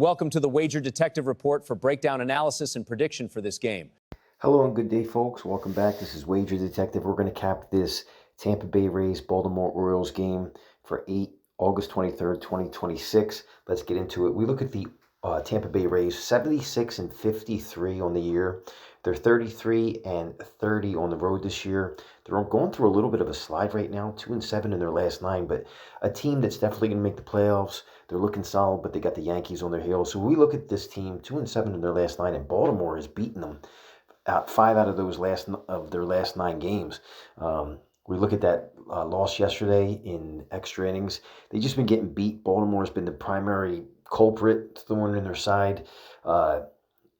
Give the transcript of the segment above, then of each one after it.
Welcome to the Wager Detective Report for breakdown analysis and prediction for this game. Hello and good day, folks. Welcome back. This is Wager Detective. We're going to cap this Tampa Bay Rays Baltimore Orioles game for August 23rd, 2026. Let's get into it. We look at the Tampa Bay Rays, 76-53 on the year. They're 33-30 on the road this year. They're going through a little bit of a slide right now, 2-7 in their last 9, but a team that's definitely going to make the playoffs. They're looking solid, but they got the Yankees on their heels. So we look at this team, 2-7 in their last 9, and Baltimore has beaten them out 5 out of their last 9 games. We look at that loss yesterday in extra innings. They've just been getting beat. Baltimore's been the primary culprit, thorn in their side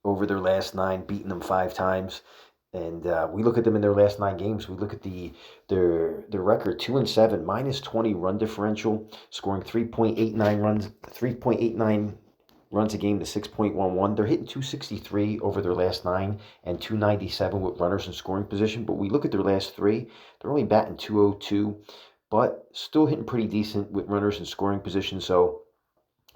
over their last 9, beating them 5 times. And we look at them in their last 9 games. We look at their record, 2-7, minus 20 run differential, scoring 3.89 runs a game to 6.11. They're hitting 263 over their last 9 and 297 with runners in scoring position. But we look at their last 3, they're only batting 202, but still hitting pretty decent with runners in scoring position. So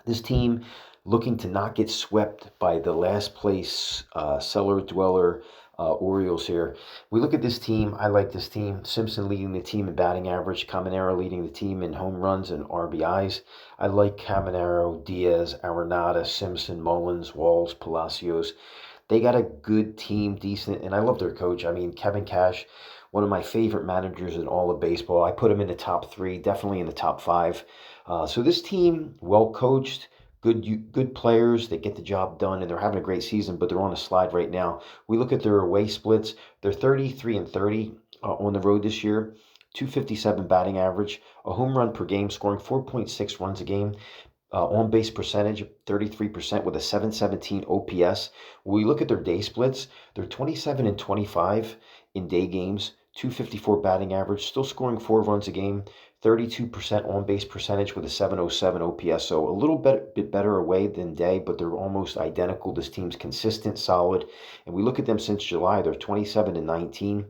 this team looking to not get swept by the last place cellar dweller Orioles here. We look at this team. I like this team. Simpson leading the team in batting average. Caminero leading the team in home runs and RBIs. I like Caminero, Diaz, Arenado, Simpson, Mullins, Walls, Palacios. They got a good team, decent, and I love their coach. I mean, Kevin Cash, one of my favorite managers in all of baseball. I put him in the top 3, definitely in the top 5. So this team, well coached, good players that get the job done, and they're having a great season, but they're on a slide right now. We look at their away splits. They're 33-30 on the road this year, 257 batting average, a home run per game, scoring 4.6 runs a game. On-base percentage, 33% with a 717 OPS. When we look at their day splits, they're 27-25 in day games, 254 batting average, still scoring 4 runs a game, 32% on-base percentage with a 707 OPS. So a little bit better away than day, but they're almost identical. This team's consistent, solid. And we look at them since July, they're 27-19.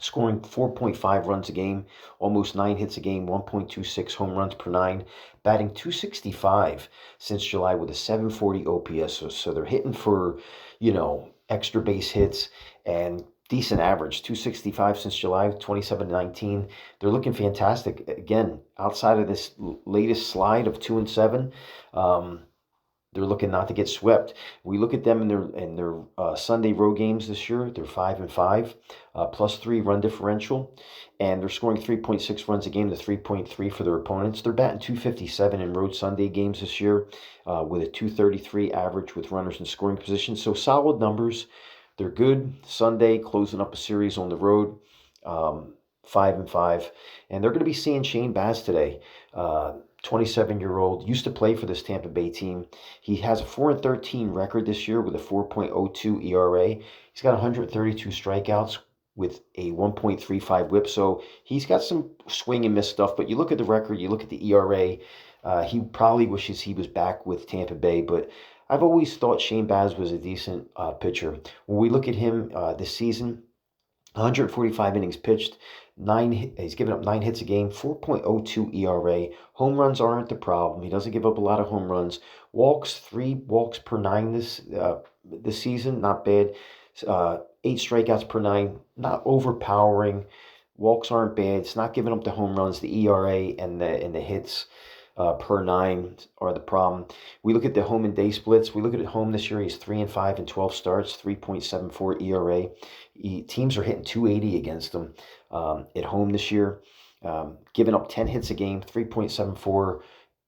Scoring 4.5 runs a game, almost 9 hits a game, 1.26 home runs per 9, batting 265 since July with a 740 OPS. So they're hitting for, extra base hits and decent average, 265 since July, 27-19. They're looking fantastic. Again, outside of this latest slide of 2-7, they're looking not to get swept. We look at them in their Sunday road games this year. They're 5-5, +3 run differential, and they're scoring 3.6 runs a game to 3.3 for their opponents. They're batting 257 in road Sunday games this year, with a 233 average with runners in scoring position. So solid numbers. They're good Sunday, closing up a series on the road, 5-5, and they're going to be seeing Shane Baz today. 27-year-old, used to play for this Tampa Bay team. He has a 4-13 record this year with a 4.02 ERA. He's got 132 strikeouts with a 1.35 whip. So he's got some swing and miss stuff, but you look at the record, you look at the ERA, he probably wishes he was back with Tampa Bay, but I've always thought Shane Baz was a decent pitcher. When we look at him this season, 145 innings pitched, he's given up 9 hits a game, 4.02 ERA. Home runs aren't the problem. He doesn't give up a lot of home runs. 3 walks per 9 this season, not bad. 8 strikeouts per 9, not overpowering. Walks aren't bad. It's not giving up the home runs. The ERA and the hits per 9 are the problem. We look at the home and day splits. We look at home this year. He's 3-5 in 12 starts, 3.74 ERA. Teams are hitting 280 against him at home this year. Giving up 10 hits a game, 3.74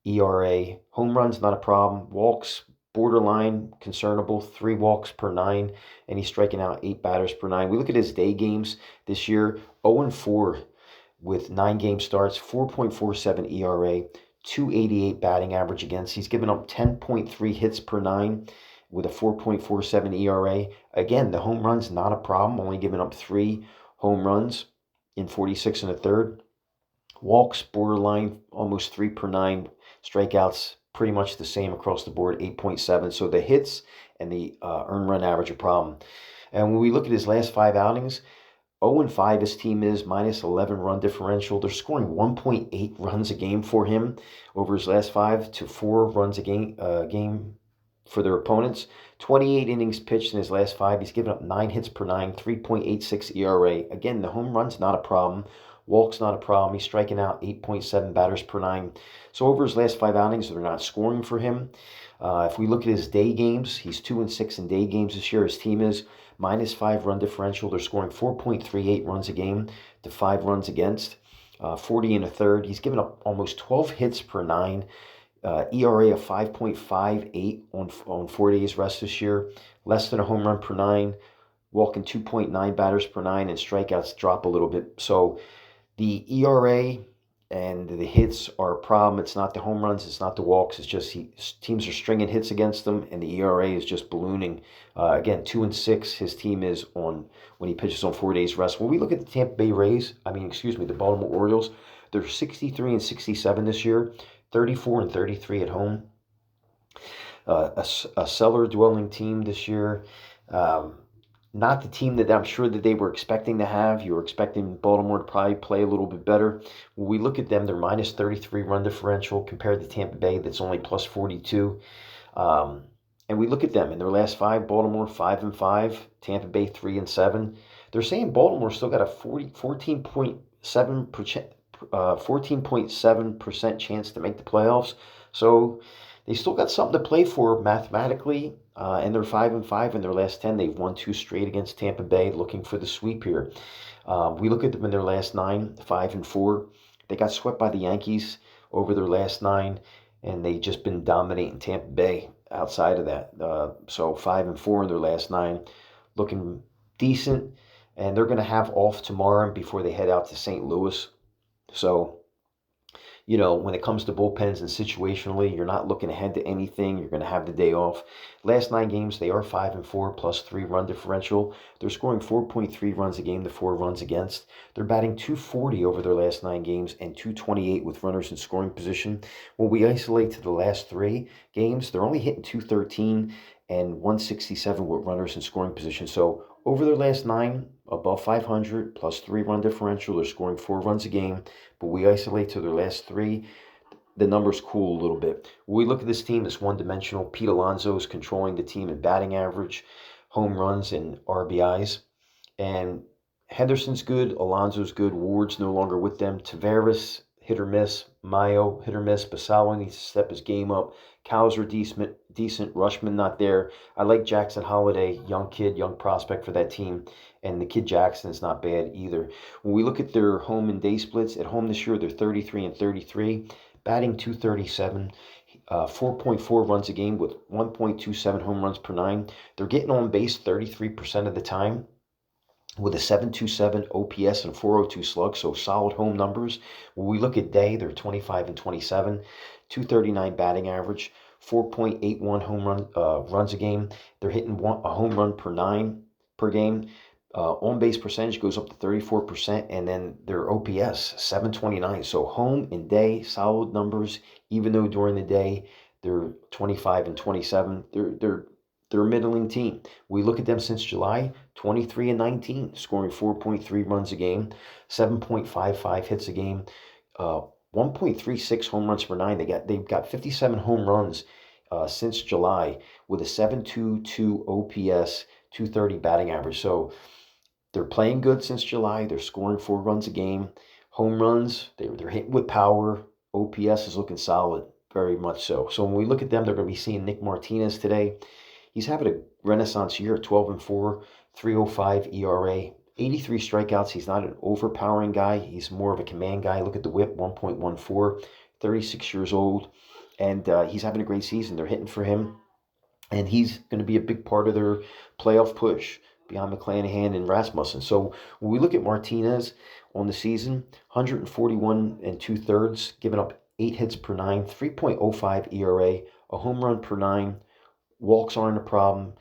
ERA. Home runs, not a problem. Walks, borderline concernable, 3 walks per 9, and he's striking out 8 batters per 9. We look at his day games this year, 0-4 with 9 game starts, 4.47 ERA, 288 batting average against. He's given up 10.3 hits per 9 with a 4.47 ERA. Again, the home run's not a problem, only giving up 3 home runs in 46 1/3. Walks, borderline, almost 3 per 9. Strikeouts, pretty much the same across the board, 8.7. So the hits and the earned run average are a problem. And when we look at his last 5 outings, 0-5 his team is, minus 11 run differential. They're scoring 1.8 runs a game for him over his last 5 to 4 runs a game for their opponents. 28 innings pitched in his last 5. He's given up 9 hits per 9, 3.86 ERA. Again, the home run's not a problem. Walk's not a problem. He's striking out 8.7 batters per 9. So over his last 5 outings, they're not scoring for him. If we look at his day games, he's 2-6 in day games this year. His team is -5 run differential. They're scoring 4.38 runs a game to 5 runs against. 40 and a third. He's given up almost 12 hits per 9. ERA of 5.58 on 4 days rest this year. Less than a home run per 9. Walking 2.9 batters per 9, and strikeouts drop a little bit. So the ERA and the hits are a problem. It's not the home runs. It's not the walks. It's just teams are stringing hits against them, and the ERA is just ballooning. Again, 2-6. His team is on when he pitches on 4 days rest. When we look at the Tampa Bay the Baltimore Orioles, they're 63 and 67 this year, 34 and 33 at home. A cellar dwelling team this year. Not the team that I'm sure that they were expecting to have. You were expecting Baltimore to probably play a little bit better. When we look at them, they're -33 run differential compared to Tampa Bay, that's only +42. And we look at them in their last 5, Baltimore 5-5, Tampa Bay 3-7. They're saying Baltimore still got a 14.7% chance to make the playoffs. So they still got something to play for mathematically, and they're 5-5 in their last 10. They've won 2 straight against Tampa Bay, looking for the sweep here. We look at them in their last 9, 5-4. They got swept by the Yankees over their last 9, and they just been dominating Tampa Bay outside of that. So 5-4 in their last 9, looking decent, and they're going to have off tomorrow before they head out to St. Louis. So, when it comes to bullpens and situationally, you're not looking ahead to anything. You're going to have the day off. Last 9 games, they are 5-4 +3 run differential. They're scoring 4.3 runs a game to 4 runs against. They're batting .240 over their last 9 games and .228 with runners in scoring position. When we isolate to the last 3 games, they're only hitting .213 and 167 with runners in scoring position. So over their last 9, above 500, +3 run differential. They're scoring 4 runs a game. But we isolate to their last 3, the numbers cool a little bit. When we look at this team, it's one-dimensional. Pete Alonso is controlling the team in batting average, home runs, and RBIs. And Henderson's good. Alonso's good. Ward's no longer with them. Tavares, hit or miss. Mayo, hit or miss. Basallo needs to step his game up. Cowser, decent. Rushman not there. I like Jackson Holiday, young kid, young prospect for that team. And the kid Jackson is not bad either. When we look at their home and day splits, at home this year, they're 33 and 33, batting .237, 4.4 runs a game with 1.27 home runs per 9. They're getting on base 33% of the time with a 727 OPS and 402 slug, so solid home numbers. When we look at day, they're 25 and 27, 239 batting average, 4.81 runs a game. They're hitting a home run per 9 per game. On-base percentage goes up to 34%, and then their OPS, 729. So home and day, solid numbers, even though during the day they're 25 and 27. They're a middling team. We look at them since July, 23 and 19, scoring 4.3 runs a game, 7.55 hits a game, 1.36 home runs per 9. They've got 57 home runs since July with a 722 OPS, 230 batting average. So they're playing good since July. They're scoring 4 runs a game. Home runs, they're hitting with power. OPS is looking solid, very much so. So when we look at them, they're going to be seeing Nick Martinez today. He's having a renaissance year, 12-4, 3.05 ERA, 83 strikeouts. He's not an overpowering guy. He's more of a command guy. Look at the whip, 1.14, 36 years old. And he's having a great season. They're hitting for him. And he's going to be a big part of their playoff push beyond McClanahan and Rasmussen. So when we look at Martinez on the season, 141 and 2/3, giving up 8 hits per 9, 3.05 ERA, a home run per 9. Walks aren't a problem.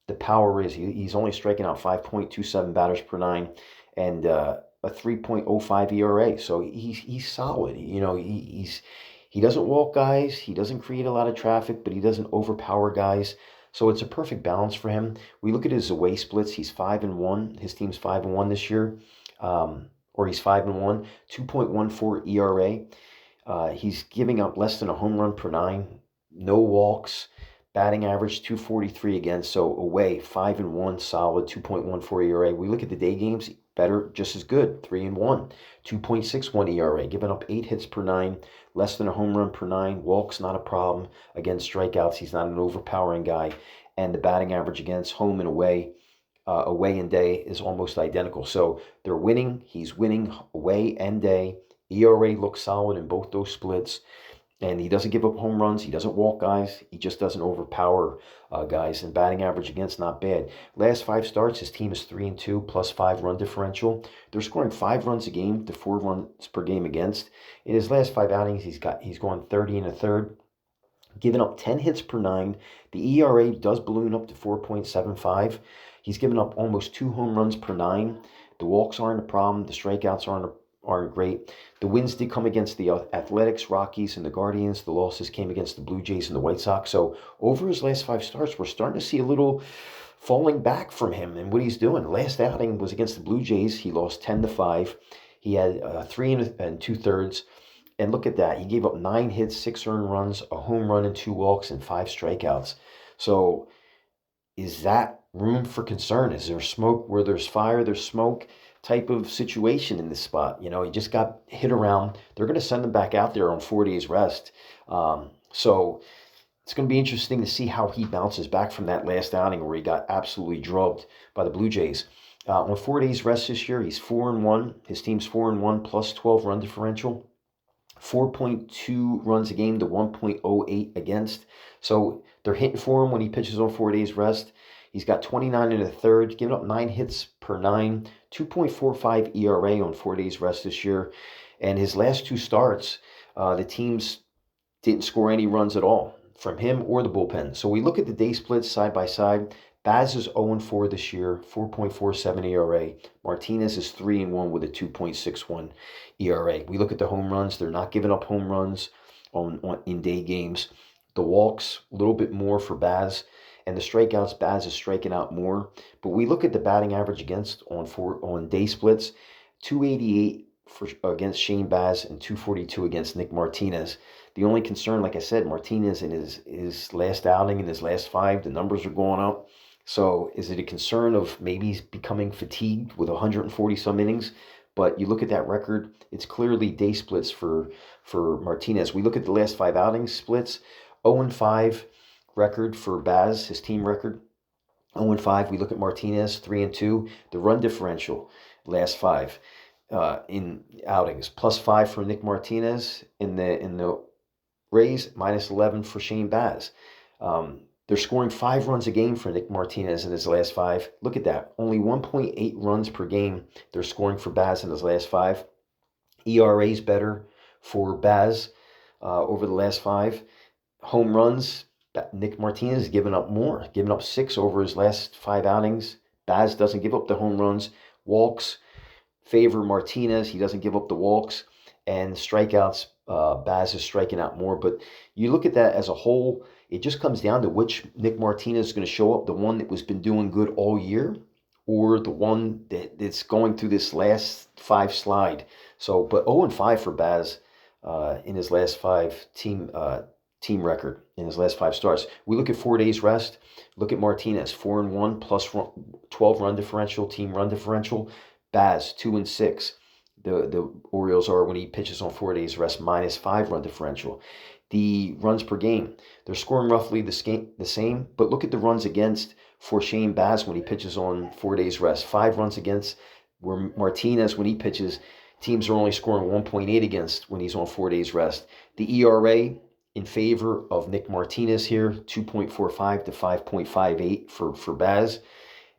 The power is he's only striking out 5.27 batters per 9, and a 3.05 ERA. So he's solid. He doesn't walk guys. He doesn't create a lot of traffic, but he doesn't overpower guys. So it's a perfect balance for him. We look at his away splits. He's 5-1. His team's 5-1 this year, or he's 5-1. 2.14 ERA. He's giving up less than a home run per 9. No walks. Batting average 243 again, so away 5-1, solid 2.14 ERA. We look at the day games, better, just as good, 3-1, 2.61 ERA, giving up 8 hits per 9, less than a home run per 9. Walks not a problem. Against strikeouts, he's not an overpowering guy, and the batting average against home and away and day is almost identical. So they're winning. He's winning away and day. ERA looks solid in both those splits. And he doesn't give up home runs. He doesn't walk guys. He just doesn't overpower guys. And batting average against, not bad. Last 5 starts, his team is 3-2, plus 5 run differential. They're scoring 5 runs a game to 4 runs per game against. In his last 5 outings, he's gone 30 1/3, giving up 10 hits per 9. The ERA does balloon up to 4.75. He's given up almost 2 home runs per 9. The walks aren't a problem. The strikeouts aren't great. The wins did come against the Athletics, Rockies, and the Guardians. The losses came against the Blue Jays and the White Sox. So over his last 5 starts, we're starting to see a little falling back from him and what he's doing. The last outing was against the Blue Jays. He lost 10-5. He had 3 2/3. And look at that. He gave up 9 hits, 6 earned runs, a home run and 2 walks, and 5 strikeouts. So is that room for concern? Is there smoke where there's fire, there's smoke type of situation in this spot? You know, he just got hit around. They're going to send him back out there on 4 days rest. So it's going to be interesting to see how he bounces back from that last outing where he got absolutely drubbed by the Blue Jays. On 4 days rest this year, he's 4-1. His team's 4-1, plus 12 run differential. 4.2 runs a game to 1.08 against. So they're hitting for him when he pitches on 4 days rest. He's got 29 1/3, giving up 9 hits per 9, 2.45 ERA on 4 days rest this year. And his last 2 starts, the teams didn't score any runs at all from him or the bullpen. So we look at the day splits side by side. Baz is 0-4 this year, 4.47 ERA. Martinez is 3-1 with a 2.61 ERA. We look at the home runs. They're not giving up home runs in day games. The walks, a little bit more for Baz. And the strikeouts, Baz is striking out more. But we look at the batting average against on day splits, 288 against Shane Baz and 242 against Nick Martinez. The only concern, like I said, Martinez in his last outing, in his last 5, the numbers are going up. So is it a concern of maybe he's becoming fatigued with 140-some innings? But you look at that record, it's clearly day splits for Martinez. We look at the last 5 outings splits, 0-5 record for Baz, his team record. 0-5. We look at Martinez, 3-2. The run differential, last 5 in outings, plus 5 for Nick Martinez in the Rays, minus 11 for Shane Baz. They're scoring 5 runs a game for Nick Martinez in his last 5. Look at that. Only 1.8 runs per game they're scoring for Baz in his last 5. ERA's better for Baz over the last 5. Home runs, Nick Martinez has given up more, given up 6 over his last 5 outings. Baz doesn't give up the home runs. Walks favor Martinez. He doesn't give up the walks. And strikeouts, Baz is striking out more. But you look at that as a whole, it just comes down to which Nick Martinez is going to show up, the one that was been doing good all year or the one that's going through this last 5 slide. So, but 0-5 for Baz in his last 5 team record in his last 5 starts. We look at 4 days rest. Look at Martinez, 4-1, plus 12 run differential, team run differential. Baz, 2-6. The Orioles are when he pitches on 4 days rest, minus 5 run differential. The runs per game, they're scoring roughly the same, but look at the runs against for Shane Baz when he pitches on 4 days rest. 5 runs against, where Martinez, when he pitches, teams are only scoring 1.8 against when he's on 4 days rest. The ERA in favor of Nick Martinez here, 2.45 to 5.58 for Baz.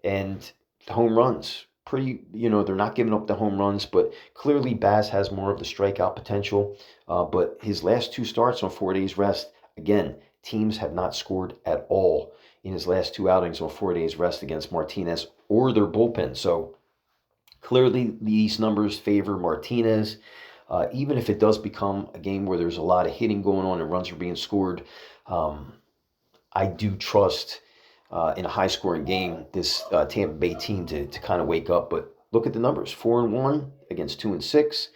And the home runs, pretty, they're not giving up the home runs, but clearly Baz has more of the strikeout potential. But his last 2 starts on 4 days rest, again, teams have not scored at all in his last 2 outings on 4 days rest against Martinez or their bullpen. So clearly these numbers favor Martinez. Even if it does become a game where there's a lot of hitting going on and runs are being scored, I do trust in a high-scoring game this Tampa Bay team to kind of wake up. But look at the numbers, 4-1 against 2-6,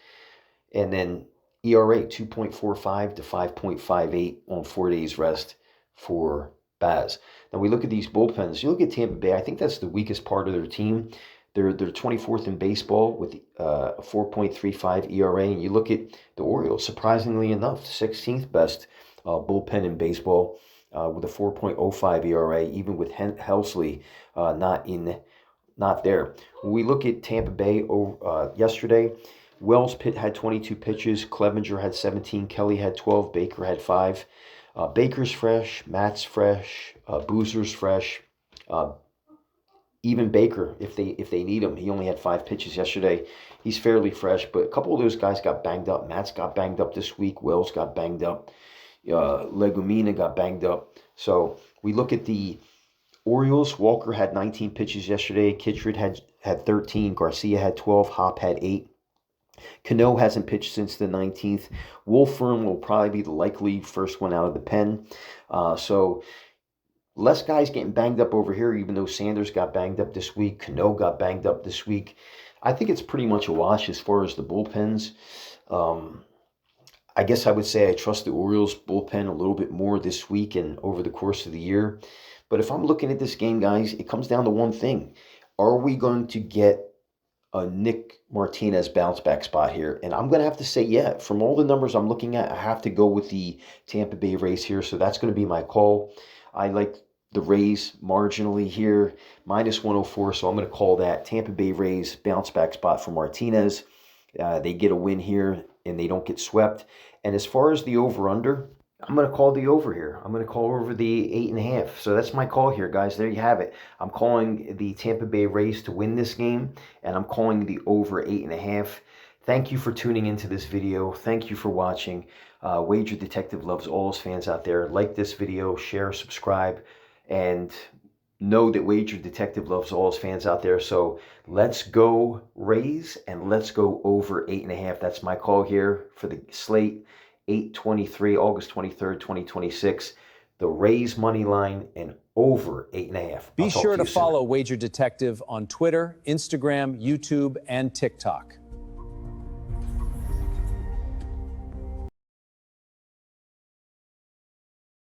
and then ERA 2.45 to 5.58 on 4 days rest for spaz. Now we look at these bullpens. You look at Tampa Bay, I think that's the weakest part of their team. They're 24th in baseball with a 4.35 ERA. And you look at the Orioles, surprisingly enough, 16th best bullpen in baseball with a 4.05 ERA, even with Helsley not there. When we look at Tampa Bay yesterday, Wells had 22 pitches, Clevenger had 17, Kelly had 12, Baker had 5. Baker's fresh, Matt's fresh, Boozer's fresh. Even Baker, if they need him, he only had 5 pitches yesterday. He's fairly fresh, but a couple of those guys got banged up. Matt's got banged up this week. Wells got banged up. Legumina got banged up. So we look at the Orioles. Walker had 19 pitches yesterday. Kittredge had 13. Garcia had 12. Hop had 8. Cano hasn't pitched since the 19th. Wolfram will probably be the likely first one out of the pen. So less guys getting banged up over here, even though Sanders got banged up this week. Cano got banged up this week. I think it's pretty much a wash as far as the bullpens. I guess I would say I trust the Orioles bullpen a little bit more this week and over the course of the year. But if I'm looking at this game, guys, it comes down to one thing. Are we going to get a Nick Martinez bounce back spot here? And I'm going to have to say, yeah, from all the numbers I'm looking at, I have to go with the Tampa Bay Rays here. So that's going to be my call. I like the Rays marginally here, -104. So I'm going to call that Tampa Bay Rays bounce back spot for Martinez. They get a win here and they don't get swept. And as far as the over-under, I'm going to call the over here. I'm going to call over the 8.5. So that's my call here, guys. There you have it. I'm calling the Tampa Bay Rays to win this game, and I'm calling the over 8.5. Thank you for tuning into this video. Thank you for watching. Wager Detective loves all his fans out there. Like this video, share, subscribe, and know that Wager Detective loves all his fans out there. So let's go Rays, and let's go over 8.5. That's my call here for the slate. 8/23, August 23rd, 2026. The Rays money line and over 8.5. Be sure to follow Wager Detective on Twitter, Instagram, YouTube, and TikTok.